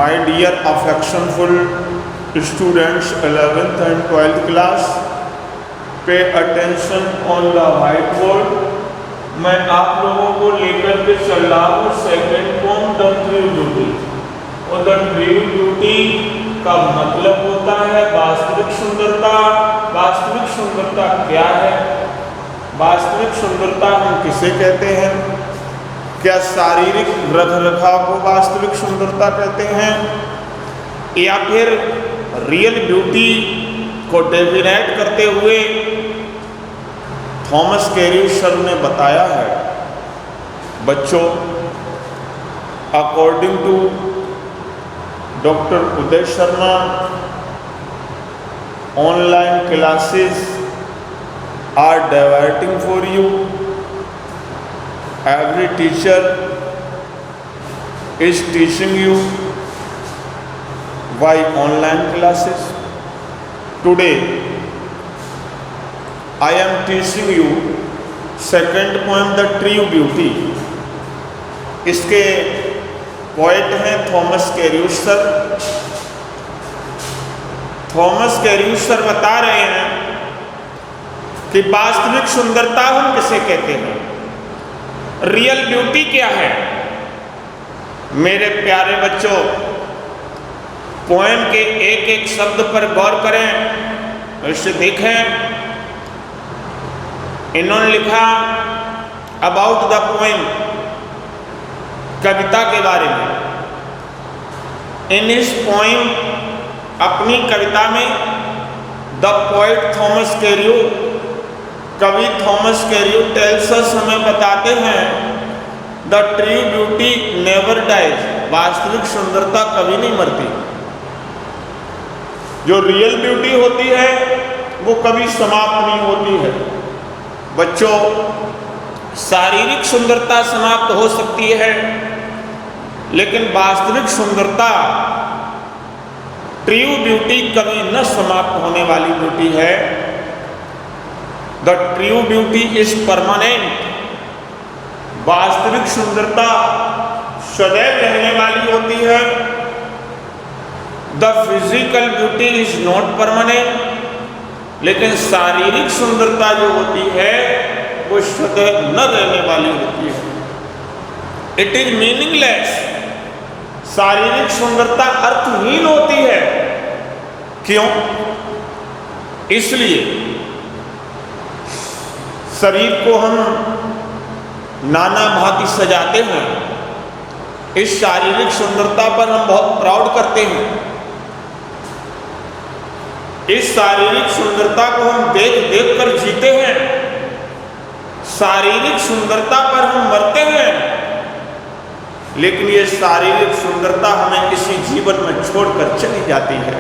My dear affectionful students, 11th and 12th class, pay attention on the whiteboard. मैं आप लोगों को लेकर के चल रहा हूँ second form the true beauty. और द ट्रू ब्यूटी का मतलब होता है वास्तविक सुंदरता। वास्तविक सुंदरता क्या है? वास्तविक सुंदरता हम किसे कहते हैं? क्या शारीरिक रखरखाव को वास्तविक सुंदरता कहते हैं, या फिर रियल ब्यूटी को डेफिनेट करते हुए थॉमस कैरियस सर ने बताया है? बच्चों, according to doctor Uday Sharma, online classes are diverting for you. Every teacher is teaching you by online classes. Today, I am teaching you second poem, The True Beauty. इसके poet हैं Thomas कैरियस sir. Thomas कैरियस sir बता रहे हैं कि वास्तविक सुंदरता हम किसे कहते हैं, रियल ब्यूटी क्या है। मेरे प्यारे बच्चों, पोएम के एक एक शब्द पर गौर करें, इसे देखें। इन्होंने लिखा अबाउट द पोएम, कविता के बारे में। इन इस पोएम, अपनी कविता में, द पोएट थॉमस कैरियस, कवि थॉमस कैरियस टेल्स अस, हमें बताते हैं, the true beauty never dies, वास्तविक सुंदरता कभी नहीं मरती। जो रियल ब्यूटी होती है वो कभी समाप्त नहीं होती है। बच्चों, शारीरिक सुंदरता समाप्त हो सकती है, लेकिन वास्तविक सुंदरता, ट्रू ब्यूटी कभी न समाप्त होने वाली ब्यूटी है। The true beauty is permanent, वास्तविक सुंदरता सदैव रहने वाली होती है। The physical beauty is not permanent, लेकिन शारीरिक सुंदरता जो होती है वो सदैव न रहने वाली होती है। इट इज मीनिंगलेस, शारीरिक सुंदरता अर्थहीन होती है। क्यों? इसलिए शरीर को हम नाना भांति सजाते हैं, इस शारीरिक सुंदरता पर हम बहुत प्राउड करते हैं। इस शारीरिक सुंदरता को हम देख देख कर जीते हैं, शारीरिक सुंदरता पर हम मरते हैं। लेकिन ये शारीरिक सुंदरता हमें इसी जीवन में छोड़कर चली जाती है।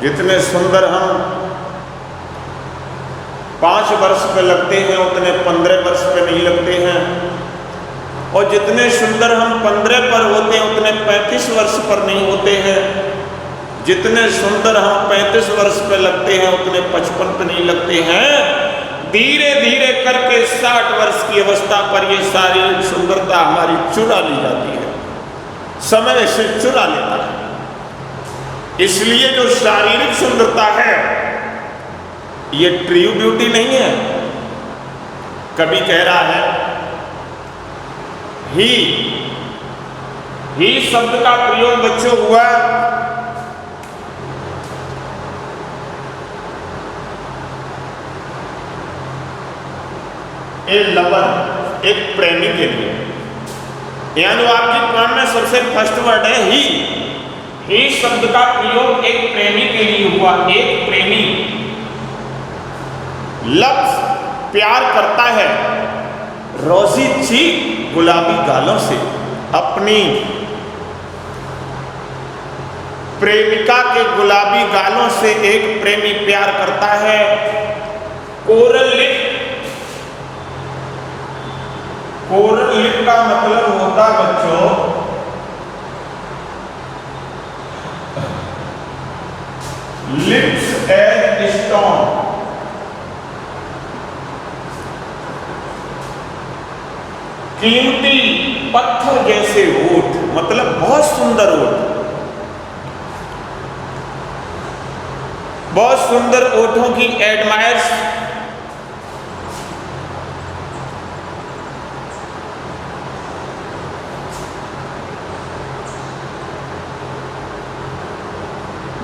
जितने सुंदर हम 5 वर्ष पे लगते हैं, उतने 15 वर्ष पे नहीं लगते हैं, और जितने सुंदर हम 15 पर होते हैं उतने 35 वर्ष पर नहीं होते हैं। जितने सुंदर हम 35 वर्ष पे लगते हैं उतने 55 पे नहीं लगते हैं। धीरे धीरे करके 60 वर्ष की अवस्था पर ये शारीरिक सुंदरता हमारी चुरा ली जाती है, समय से चुरा लेता है। इसलिए जो शारीरिक सुंदरता है ये ट्रू ब्यूटी नहीं है। कभी कह रहा है ही शब्द का प्रयोग बच्चों हुआ ए लवर, एक प्रेमी के लिए। यानी आपकी पोएम में सबसे फर्स्ट वर्ड है ही शब्द का प्रयोग एक प्रेमी के लिए हुआ। एक प्रेमी लफ्ज प्यार करता है रोजी चीक गुलाबी गालों से। अपनी प्रेमिका के गुलाबी गालों से एक प्रेमी प्यार करता है। कोरल लिप का मतलब होता बच्चों लिप्स एज स्टोन, कीमती पत्थर जैसे होठ। मतलब बहुत सुंदर ओठ, बहुत सुंदर ओठों की एडमायर्स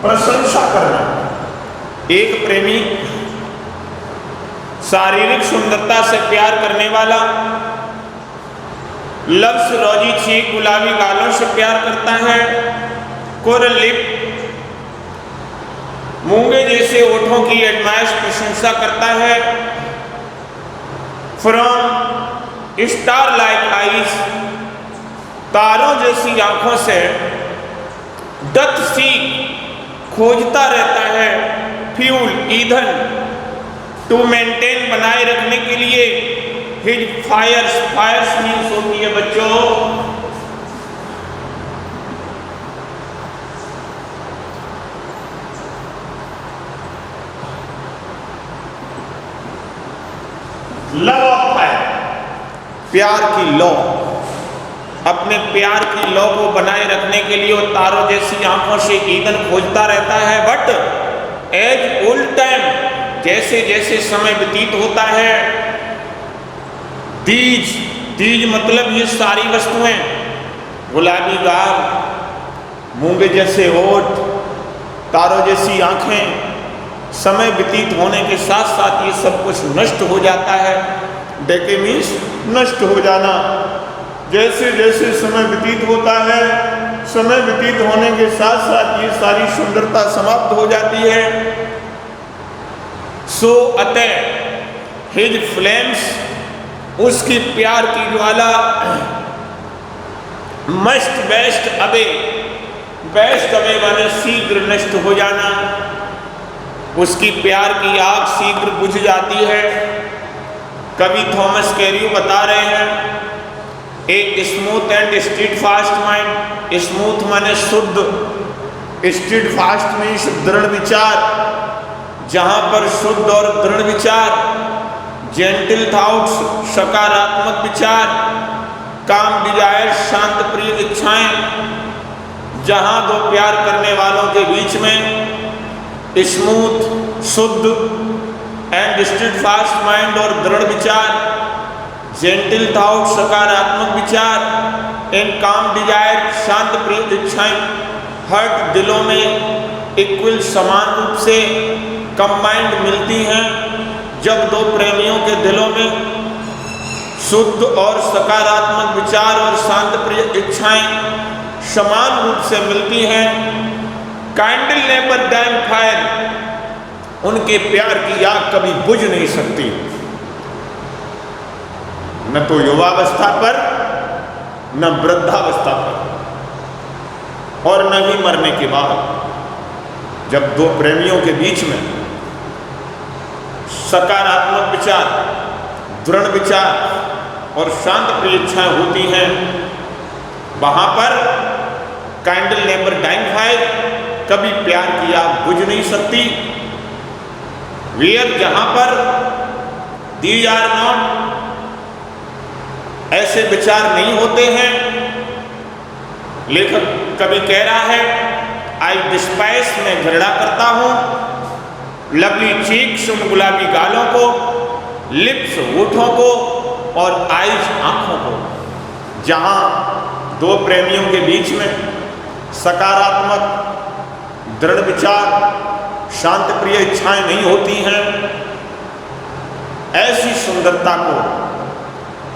प्रशंसा करना। एक प्रेमी शारीरिक सुंदरता से प्यार करने वाला लव्स रोजी चीक गुलाबी गालों से प्यार करता है, कोरल लिप मूंगे जैसे ओठों की एडमायर्स प्रशंसा करता है, फ्रॉम स्टार लाइक आईज तारों जैसी आंखों से, डथ सीक खोजता रहता है, फ्यूल ईंधन टू मेंटेन बनाए रखने के लिए, हिज फायर्स, फायर्स मीन्स होती है बच्चों लव ऑफ फायर, प्यार की लौ। अपने प्यार की लौ को बनाए रखने के लिए वो तारों जैसी आंखों से ईंधन खोजता रहता है, बट एज ओल्ड टाइम जैसे जैसे समय व्यतीत होता है, दीज, दीज मतलब ये सारी वस्तुएं, गुलाबी गाल, मूंगे जैसे ओठ, तारों जैसी आंखें, समय व्यतीत होने के साथ साथ ये सब कुछ नष्ट हो जाता है। डेके मीन्स नष्ट हो जाना। जैसे जैसे समय व्यतीत होता है, समय व्यतीत होने के साथ साथ ये सारी सुंदरता समाप्त हो जाती है। सो अतः हिज फ्लेम्स, उसकी प्यार की ज्वाला, must waste away, waste away माने शीघ्र नष्ट हो जाना, उसकी प्यार की आग शीघ्र बुझ जाती है। कवि थॉमस कैरियो बता रहे हैं, a smooth and stead fast mind, smooth माने शुद्ध, स्टीड फास्ट मीन्स दृढ़ विचार, जहां पर शुद्ध और दृढ़ विचार, जेंटल थॉट्स सकारात्मक विचार, काम डिजायर शांत प्रिय इच्छाएं, जहां दो प्यार करने वालों के बीच में स्मूथ शुद्ध एंड स्टीडफास्ट माइंड और दृढ़ विचार, जेंटल थॉट सकारात्मक विचार, एंड काम डिजायर शांत प्रिय इच्छाएं, हर्ट दिलों में इक्वल समान रूप से कंबाइंड मिलती हैं। जब दो प्रेमियों के दिलों में शुद्ध और सकारात्मक विचार और शांत प्रिय इच्छाएं समान रूप से मिलती हैं, कैंडल नेवर डाई फायर, उनके प्यार की आग कभी बुझ नहीं सकती, न तो युवावस्था पर, न वृद्धावस्था पर, और न ही मरने के बाद। जब दो प्रेमियों के बीच में सकारात्मक विचार, दृढ़ विचार और शांत प्रिय इच्छाएं होती हैं, वहां पर कैंडल नेवर डाइंग फायर, कभी प्यार की आग बुझ नहीं सकती। वेयर, जहां पर दीज आर नॉट, ऐसे विचार नहीं होते हैं। लेखक कभी कह रहा है, आई डिस्पाइस, मैं घृणा करता हूं, लवली चीक्स, उन गुलाबी गालों को, लिप्स होठों को, और आईज आंखों को। जहां दो प्रेमियों के बीच में सकारात्मक दृढ़ विचार, शांत प्रिय इच्छाएं नहीं होती हैं, ऐसी सुंदरता को,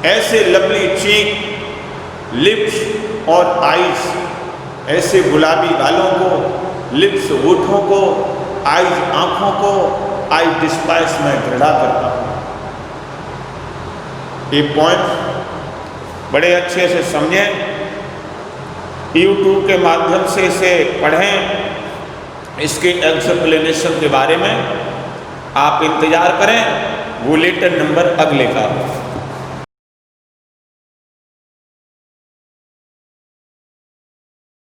ऐसे लवली चीक, लिप्स और आईज, ऐसे गुलाबी गालों को, लिप्स होठों को, आईज आंखों को, आई डिस्पाइस, मैं घृणा करता हूं। ये पॉइंट बड़े अच्छे से समझें, YouTube के माध्यम से इसे पढ़ें, इसके एक्सप्लेनेशन के बारे में आप इंतजार करें, वो लेटर नंबर अगले का।